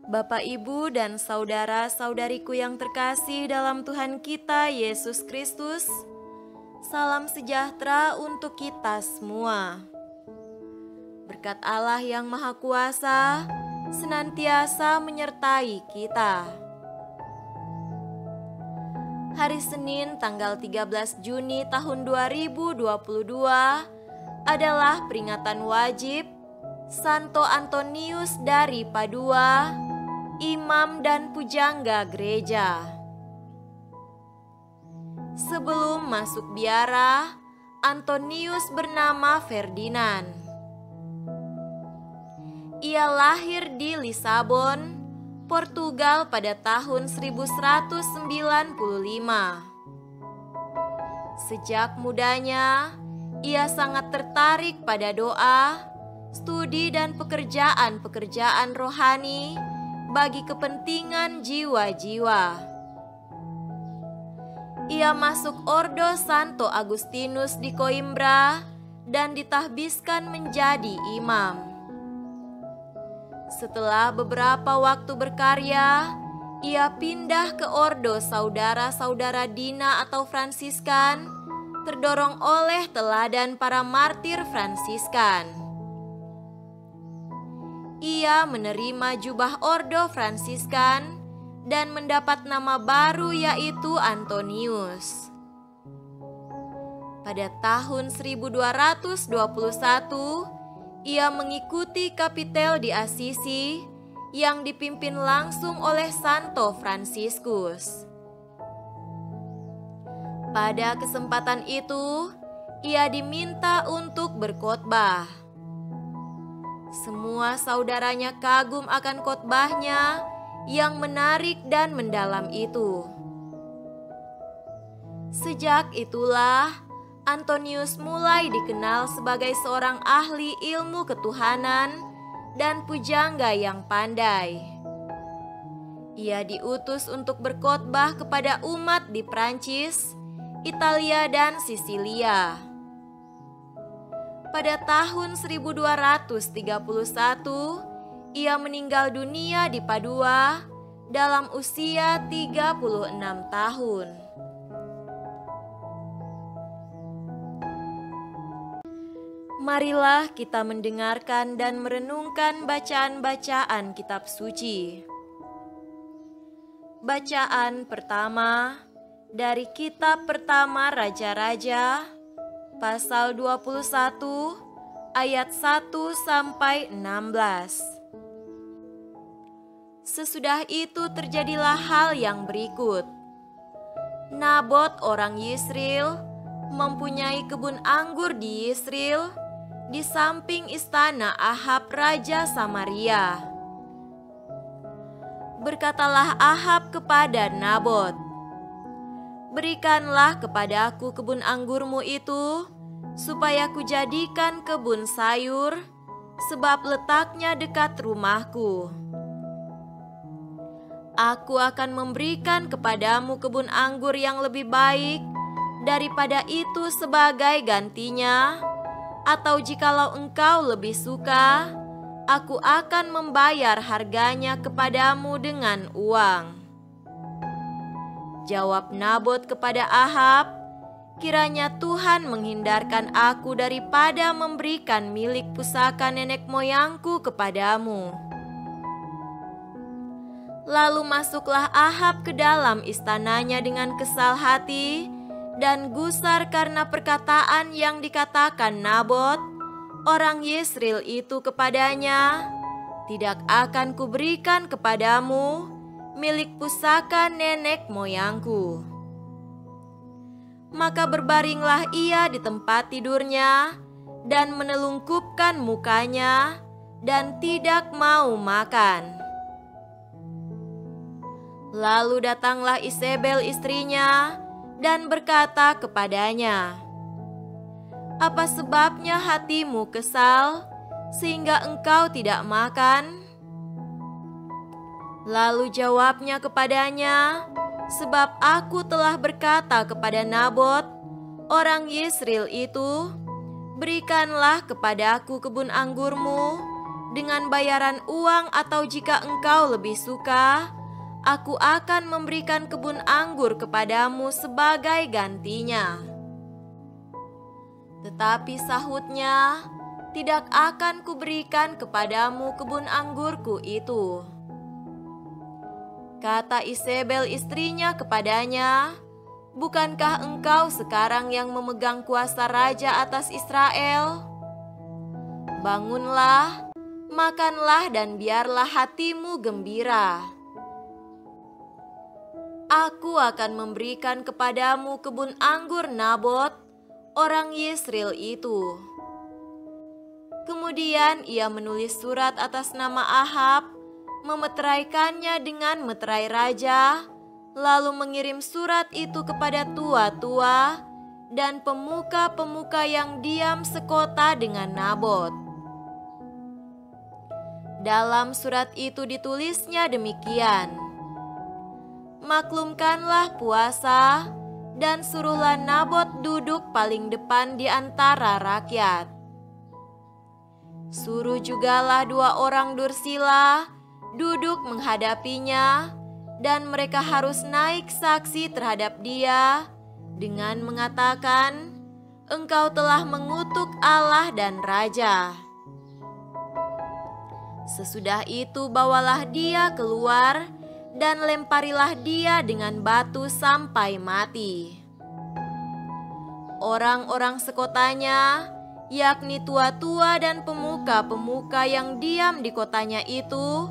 Bapak, Ibu, dan saudara-saudariku yang terkasih dalam Tuhan kita Yesus Kristus, salam sejahtera untuk kita semua. Berkat Allah yang Maha Kuasa senantiasa menyertai kita. Hari Senin tanggal 13 Juni tahun 2022 adalah peringatan wajib Santo Antonius dari Padua, imam dan pujangga gereja. Sebelum masuk biara, Antonius bernama Ferdinand. Ia lahir di Lisabon, Portugal pada tahun 1195. Sejak mudanya, ia sangat tertarik pada doa, studi dan pekerjaan-pekerjaan rohani bagi kepentingan jiwa-jiwa. Ia masuk Ordo Santo Agustinus di Coimbra dan ditahbiskan menjadi imam. Setelah beberapa waktu berkarya, ia pindah ke Ordo Saudara-saudara Dina atau Fransiskan, terdorong oleh teladan para martir Fransiskan. Ia menerima jubah Ordo Fransiskan dan mendapat nama baru yaitu Antonius. Pada tahun 1221, ia mengikuti kapitel di Assisi yang dipimpin langsung oleh Santo Fransiskus. Pada kesempatan itu, ia diminta untuk berkhotbah. Semua saudaranya kagum akan khotbahnya yang menarik dan mendalam itu. Sejak itulah Antonius mulai dikenal sebagai seorang ahli ilmu ketuhanan dan pujangga yang pandai. Ia diutus untuk berkhotbah kepada umat di Prancis, Italia, dan Sisilia. Pada tahun 1231, ia meninggal dunia di Padua dalam usia 36 tahun. Marilah kita mendengarkan dan merenungkan bacaan-bacaan kitab suci. Bacaan pertama dari kitab pertama Raja-Raja, pasal 21 ayat 1 sampai 16. Sesudah itu terjadilah hal yang berikut. Nabot orang Yisril mempunyai kebun anggur di Yisril di samping istana Ahab raja Samaria. Berkatalah Ahab kepada Nabot, "Berikanlah kepadaku kebun anggurmu itu, supaya kujadikan kebun sayur, sebab letaknya dekat rumahku. Aku akan memberikan kepadamu kebun anggur yang lebih baik daripada itu sebagai gantinya, atau jikalau engkau lebih suka, aku akan membayar harganya kepadamu dengan uang." Jawab Nabot kepada Ahab, "Kiranya Tuhan menghindarkan aku daripada memberikan milik pusaka nenek moyangku kepadamu." Lalu masuklah Ahab ke dalam istananya dengan kesal hati dan gusar karena perkataan yang dikatakan Nabot, orang Yisril itu kepadanya, "Tidak akan kuberikan kepadamu milik pusaka nenek moyangku." Maka berbaringlah ia di tempat tidurnya dan menelungkupkan mukanya dan tidak mau makan. Lalu datanglah Isabel istrinya dan berkata kepadanya, "Apa sebabnya hatimu kesal sehingga engkau tidak makan?" Lalu jawabnya kepadanya, "Sebab aku telah berkata kepada Nabot, orang Yisril itu, berikanlah kepadaku kebun anggurmu dengan bayaran uang, atau jika engkau lebih suka, aku akan memberikan kebun anggur kepadamu sebagai gantinya." Tetapi sahutnya, "Tidak akan kuberikan kepadamu kebun anggurku itu." Kata Isabel istrinya kepadanya, "Bukankah engkau sekarang yang memegang kuasa raja atas Israel? Bangunlah, makanlah, dan biarlah hatimu gembira. Aku akan memberikan kepadamu kebun anggur Nabot, orang Yesreel itu." Kemudian ia menulis surat atas nama Ahab, memeteraikannya dengan meterai raja, lalu mengirim surat itu kepada tua-tua dan pemuka-pemuka yang diam sekota dengan Nabot. Dalam surat itu ditulisnya demikian, "Maklumkanlah puasa dan suruhlah Nabot duduk paling depan di antara rakyat. Suruh jugalah 2 orang dursila duduk menghadapinya, dan mereka harus naik saksi terhadap dia dengan mengatakan, 'Engkau telah mengutuk Allah dan raja.' Sesudah itu bawalah dia keluar dan lemparilah dia dengan batu sampai mati. Orang-orang sekotanya, yakni tua-tua dan pemuka-pemuka yang diam di kotanya itu,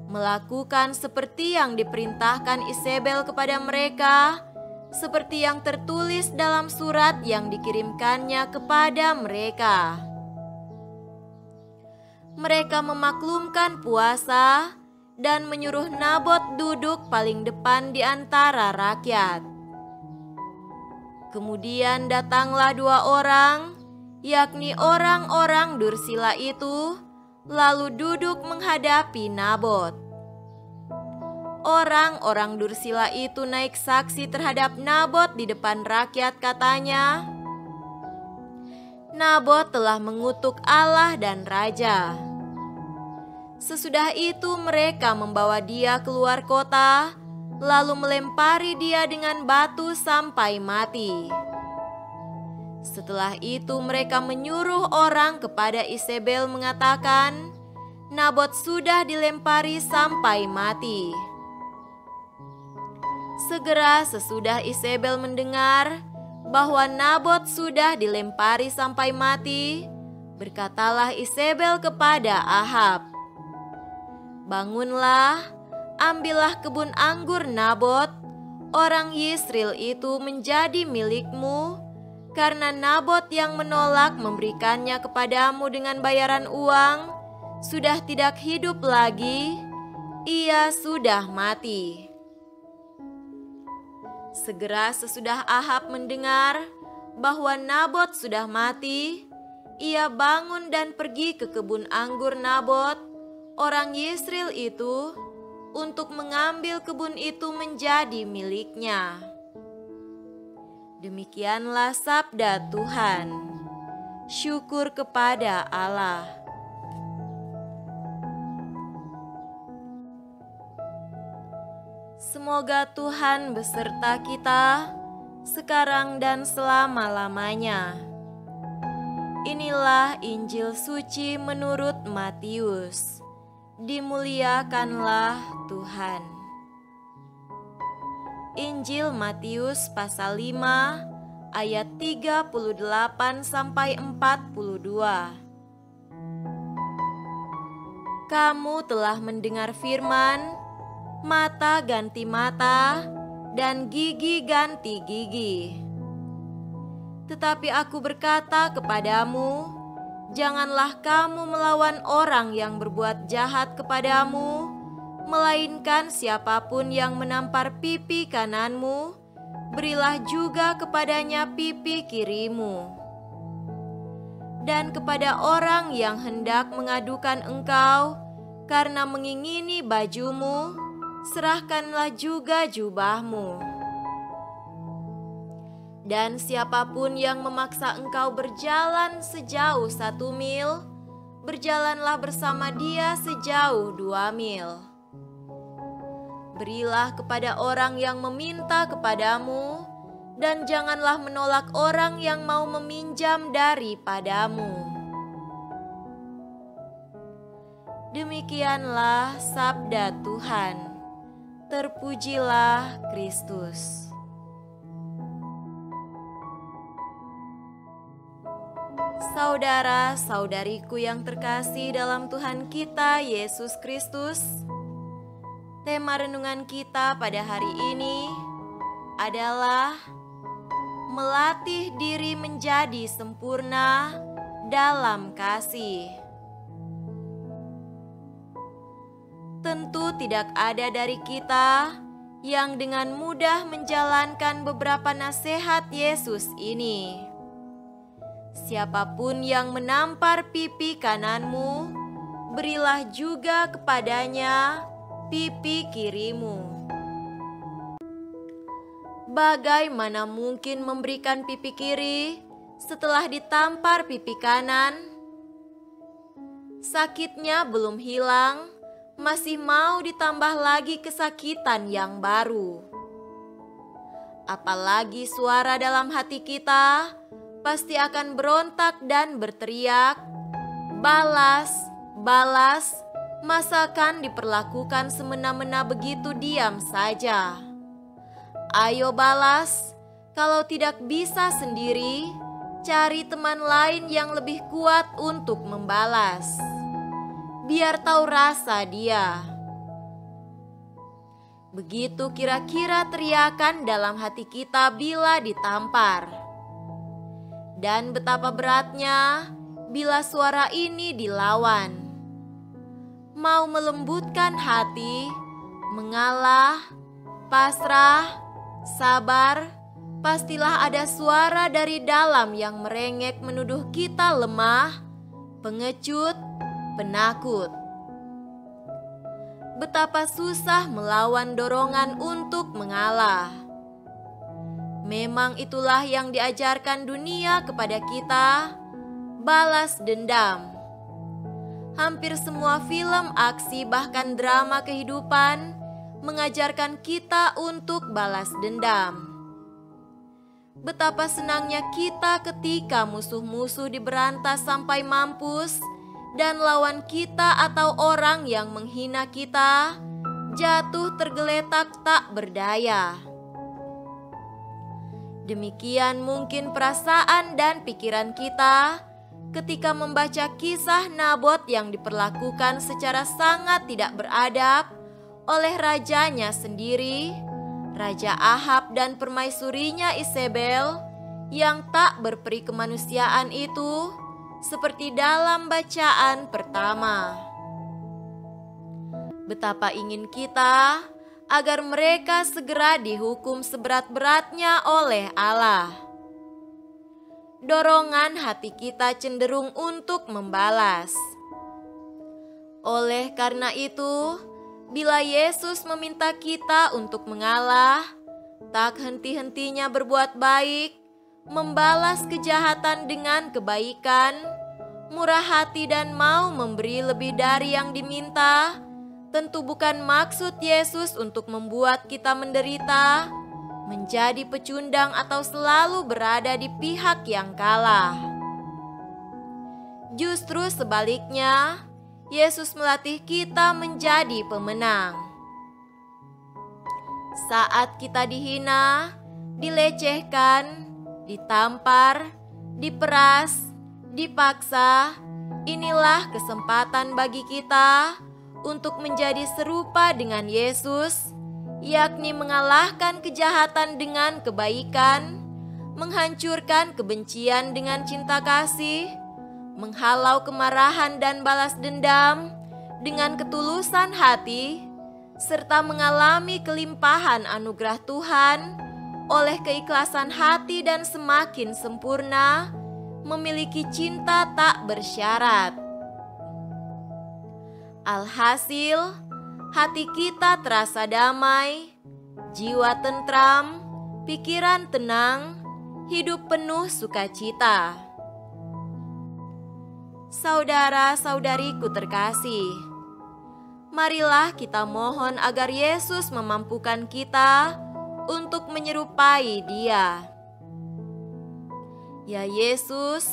melakukan seperti yang diperintahkan Isabel kepada mereka, seperti yang tertulis dalam surat yang dikirimkannya kepada mereka. Mereka memaklumkan puasa dan menyuruh Nabot duduk paling depan di antara rakyat. Kemudian datanglah 2 orang, yakni orang-orang dursila itu, lalu duduk menghadapi Nabot. Orang-orang dursila itu naik saksi terhadap Nabot di depan rakyat, katanya, "Nabot telah mengutuk Allah dan raja." Sesudah itu mereka membawa dia keluar kota, lalu melempari dia dengan batu sampai mati. Setelah itu mereka menyuruh orang kepada Isabel mengatakan, "Nabot sudah dilempari sampai mati." Segera sesudah Isabel mendengar bahwa Nabot sudah dilempari sampai mati, berkatalah Isabel kepada Ahab, "Bangunlah, ambillah kebun anggur Nabot, orang Yesreel itu menjadi milikmu, karena Nabot yang menolak memberikannya kepadamu dengan bayaran uang sudah tidak hidup lagi, ia sudah mati." Segera sesudah Ahab mendengar bahwa Nabot sudah mati, ia bangun dan pergi ke kebun anggur Nabot, orang Yesreel itu, untuk mengambil kebun itu menjadi miliknya. Demikianlah sabda Tuhan. Syukur kepada Allah. Semoga Tuhan beserta kita sekarang dan selama-lamanya. Inilah Injil suci menurut Matius. Dimuliakanlah Tuhan. Injil Matius pasal 5 ayat 38 sampai 42. Kamu telah mendengar firman, mata ganti mata dan gigi ganti gigi. Tetapi aku berkata kepadamu, janganlah kamu melawan orang yang berbuat jahat kepadamu, melainkan siapapun yang menampar pipi kananmu, berilah juga kepadanya pipi kirimu. Dan kepada orang yang hendak mengadukan engkau karena mengingini bajumu, serahkanlah juga jubahmu. Dan siapapun yang memaksa engkau berjalan sejauh 1 mil, berjalanlah bersama dia sejauh 2 mil. Berilah kepada orang yang meminta kepadamu, dan janganlah menolak orang yang mau meminjam daripadamu. Demikianlah sabda Tuhan. Terpujilah Kristus. Saudara-saudariku yang terkasih dalam Tuhan kita Yesus Kristus, tema renungan kita pada hari ini adalah melatih diri menjadi sempurna dalam kasih. Tentu tidak ada dari kita yang dengan mudah menjalankan beberapa nasihat Yesus ini. Siapapun yang menampar pipi kananmu, berilah juga kepadanya pipi kirimu. Bagaimana mungkin memberikan pipi kiri setelah ditampar pipi kanan? Sakitnya belum hilang, masih mau ditambah lagi kesakitan yang baru. Apalagi suara dalam hati kita pasti akan berontak dan berteriak, "Balas, balas, masakan diperlakukan semena-mena begitu diam saja? Ayo balas, kalau tidak bisa sendiri, cari teman lain yang lebih kuat untuk membalas. Biar tahu rasa dia." Begitu kira-kira teriakan dalam hati kita bila ditampar. Dan betapa beratnya bila suara ini dilawan. Mau melembutkan hati, mengalah, pasrah, sabar, pastilah ada suara dari dalam yang merengek menuduh kita lemah, pengecut, penakut. Betapa susah melawan dorongan untuk mengalah. Memang itulah yang diajarkan dunia kepada kita, balas dendam. Hampir semua film aksi bahkan drama kehidupan mengajarkan kita untuk balas dendam. Betapa senangnya kita ketika musuh-musuh diberantas sampai mampus, dan lawan kita atau orang yang menghina kita jatuh tergeletak tak berdaya. Demikian mungkin perasaan dan pikiran kita ketika membaca kisah Nabot yang diperlakukan secara sangat tidak beradab oleh rajanya sendiri, Raja Ahab dan permaisurinya Isabel yang tak berperi kemanusiaan itu, seperti dalam bacaan pertama. Betapa ingin kita agar mereka segera dihukum seberat-beratnya oleh Allah. Dorongan hati kita cenderung untuk membalas. Oleh karena itu, bila Yesus meminta kita untuk mengalah, tak henti-hentinya berbuat baik, membalas kejahatan dengan kebaikan, murah hati dan mau memberi lebih dari yang diminta, tentu bukan maksud Yesus untuk membuat kita menderita, menjadi pecundang atau selalu berada di pihak yang kalah. Justru sebaliknya, Yesus melatih kita menjadi pemenang. Saat kita dihina, dilecehkan, ditampar, diperas, dipaksa, inilah kesempatan bagi kita untuk menjadi serupa dengan Yesus, yakni mengalahkan kejahatan dengan kebaikan, menghancurkan kebencian dengan cinta kasih, menghalau kemarahan dan balas dendam dengan ketulusan hati, serta mengalami kelimpahan anugerah Tuhan oleh keikhlasan hati dan semakin sempurna memiliki cinta tak bersyarat. Alhasil, hati kita terasa damai, jiwa tentram, pikiran tenang, hidup penuh sukacita. Saudara-saudariku terkasih, marilah kita mohon agar Yesus memampukan kita untuk menyerupai Dia. Ya Yesus,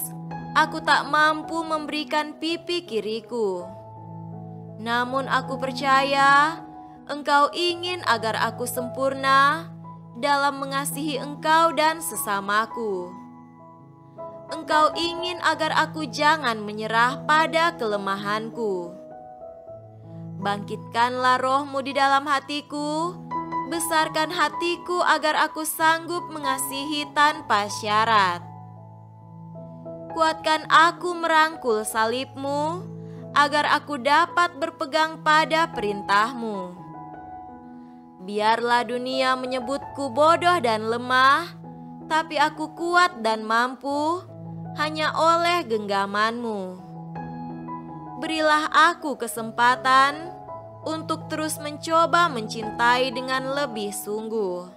aku tak mampu memberikan pipi kiriku. Namun aku percaya Engkau ingin agar aku sempurna dalam mengasihi Engkau dan sesamaku. Engkau ingin agar aku jangan menyerah pada kelemahanku. Bangkitkanlah roh-Mu di dalam hatiku, besarkan hatiku agar aku sanggup mengasihi tanpa syarat. Kuatkan aku merangkul salib-Mu, agar aku dapat berpegang pada perintah-Mu. Biarlah dunia menyebutku bodoh dan lemah, tapi aku kuat dan mampu hanya oleh genggaman-Mu. Berilah aku kesempatan untuk terus mencoba mencintai dengan lebih sungguh.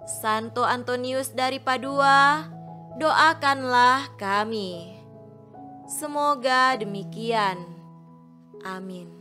Santo Antonius dari Padua, doakanlah kami. Semoga demikian. Amin.